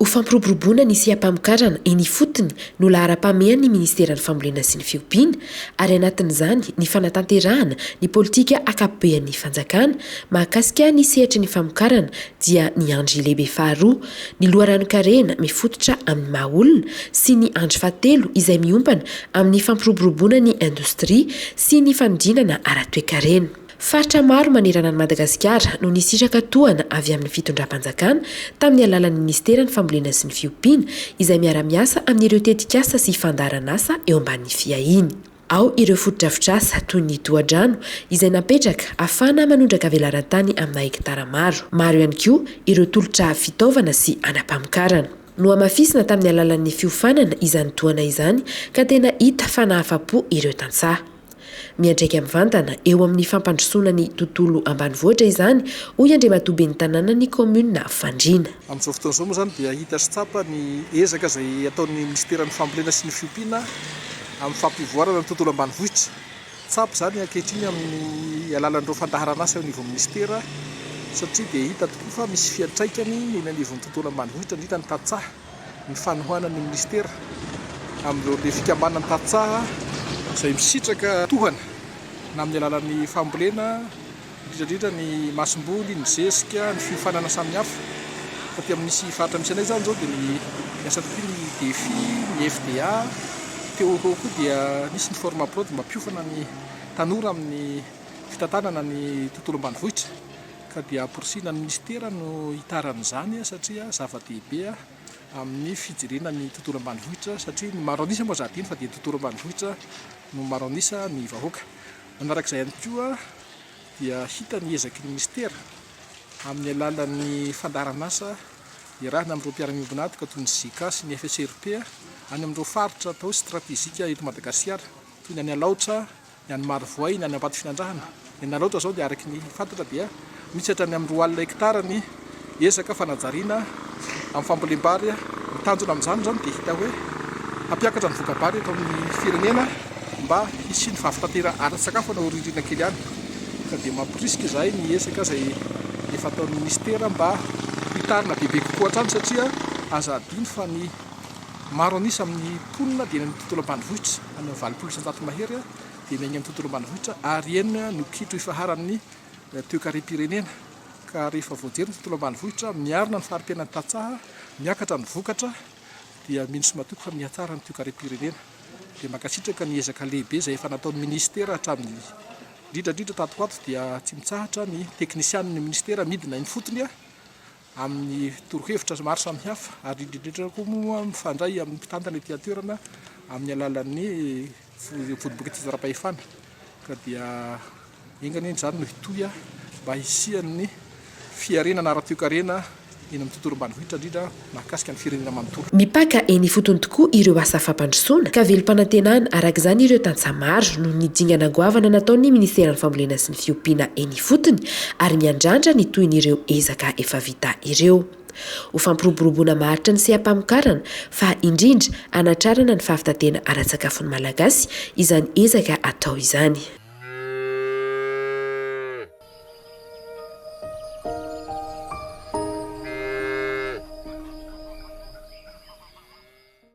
Fampiroborobona ny siampamokarana eny fotony no lahara-pamehan'ny ministeran'ny fambolena sy ny fiompiana ary anatin'izany ny fanatanterahana ny politika akapobehan'ny fanjakana mahakasika ny sehatra ny famokarana dia ny andro lehibe faharoa ny loharanokarena mifototra amin'ny mahaolona sy ny andro fahatelo izay miompana amin'ny fampiroborobona ny indostria sy ny fanodinana ara-toekarena. Faritra maro manerana ny Madagasikara no nisiraka tohana avy amin'ny fitondram-panjakana tamin'ny alalan'ny ministeran'ny fambolena sy ny fiompiana izay miara-miasa amin'ireo tetikasa sy fandaharan'asa eo ambanin'ny fiahiny. Ao ireo foto-drafitr'asa toy ny tohadrano izay napetraka ahafahana manondraka velarantany amina hektara maro. Maro ihany koa ireo tolotra fitaovana sy anam-pamokarana. No amafisina tamin'ny alalan'ny fiofanana izany tohana izany ka tena hita fa nahafa-po ireo tantsaha. Miandraika mivantana eo amin'ny fampandrosoana ny tontolo ambanivohitra izany hoy Andriamatoben'ny tanàna ny komuna Fandriana. Amin'izao fotoana izao moa zany dia hita sy tsapa ny ezaka izay ataon'ny ministeran'ny fambolena sy ny fiompiana amin'ny fampivoarana ny tontolo ambanivohitra. Tsapa zany ankehitriny amin'ny alalan'ireo fandaharan'asa eo anivon'ny ministera satria dia hita tokoa fa misy fiantraikany eny anivon'ny tontolo ambanivohitra indrindra ny tantsaha ny fanohanan'ny ministera amin'ireo le fikambanana ny tantsaha izay misitraka tohana na amin'ny alalan'ny fambolena indrindra ny masom-boly, ny zesika, ny fiofanana samihafa. Fa amin'nisy faritra misy anay zany zao dia ny asa tokoa ny DEFI, ny FDA, teo koa dia nisy ny formaprod mampiofana ny tanora amin'ny fitantanana ny tontolo ambanivohitra. Ka dia ampirisiana ny ministera no hitaran'izany satria zava-dehibe amin'ny fijerena ny tontolo ambanivohitra satria ny maro anisa moa zadiny fa dia tontolo ambanivohitra no maro anisa ny vahoaka. Manarak'izay ihany koa dia hita ny ezaky ny ministera amin'ny alalan'ny fandaharan'asa iarahana amin'ireo mpiara-miombona atoka toy ny ZICA sy ny FSRP any amin'ireo faritra atao stratezika eto Madagasikara toy ny any Alaotra, ny any Marivoay, ny any Ambato Finandrahana. Ny Alaotra zao dia araky ny fantatra dia misy hatrany amin'ny 2 hektara ny ezaka fanajariana amin'ny fambolem-bary. Ny tanjona amin'izany zany dia hita hoe hampiakatra ny voka-bary eto amin'ny firenena mba hisy ny vavy-tantera ara-tsakafo anao ririna kely ihany. Ka dia mampirisika izay ny ezaka izay efa ataon'ny ministera mba hitarina bebe kokoa hatrany satria aza adiny fa ny maro anisa amin'ny mponina dia ny tontolo ambanivohitra any 80% mahery dia miaina amin'ny tontolo ambanivohitra ary eny no kitro ifaharan'ny toe-karem-pirenena. Ka rehefa voajery ny tontolo ambanivohitra miarina ny farim-piainan'ny tantsaha miakatra ny vokatra dia mino sy matoky fa mihatsara ny toe-karem-pirenena. Dia makasitraka ny ezaka lehibe izay efa nataon'ny ministera hatramin'ny indrindra tato ato dia tsy mitsahatra ny teknisian'ny ministera midina iny fotony amin'ny torohevitra maro samihafa ary indrindra koa moa mifandray amin'ny mpitantana ety an-toerana amin'ny alalan'ny vodiboka ty zara-pahefana. Ka dia engany eny zany no hitohy mba hisian'ny fiarenana ara-toe-karena eny amin'ny tontolo ambanivohitra indrindra mahakasika ny firenena manontolo. Mipaka eny fotony tokoa ireo asa fampandrosoana ka velom-panantenana araka izany ireo tantsaha maro no nidingana goavana nataon'ny ministeran'ny fambolena sy ny fiompiana eny fotony ary miandrandra ny tohin'ireo ezaka efa vita ireo. Ho fampiroborobona maharitra ny sehampamokarana fa indrindra anatrarana ny fahafitatena ara-tsakafon'ny malagasy izany ezaka atao izany.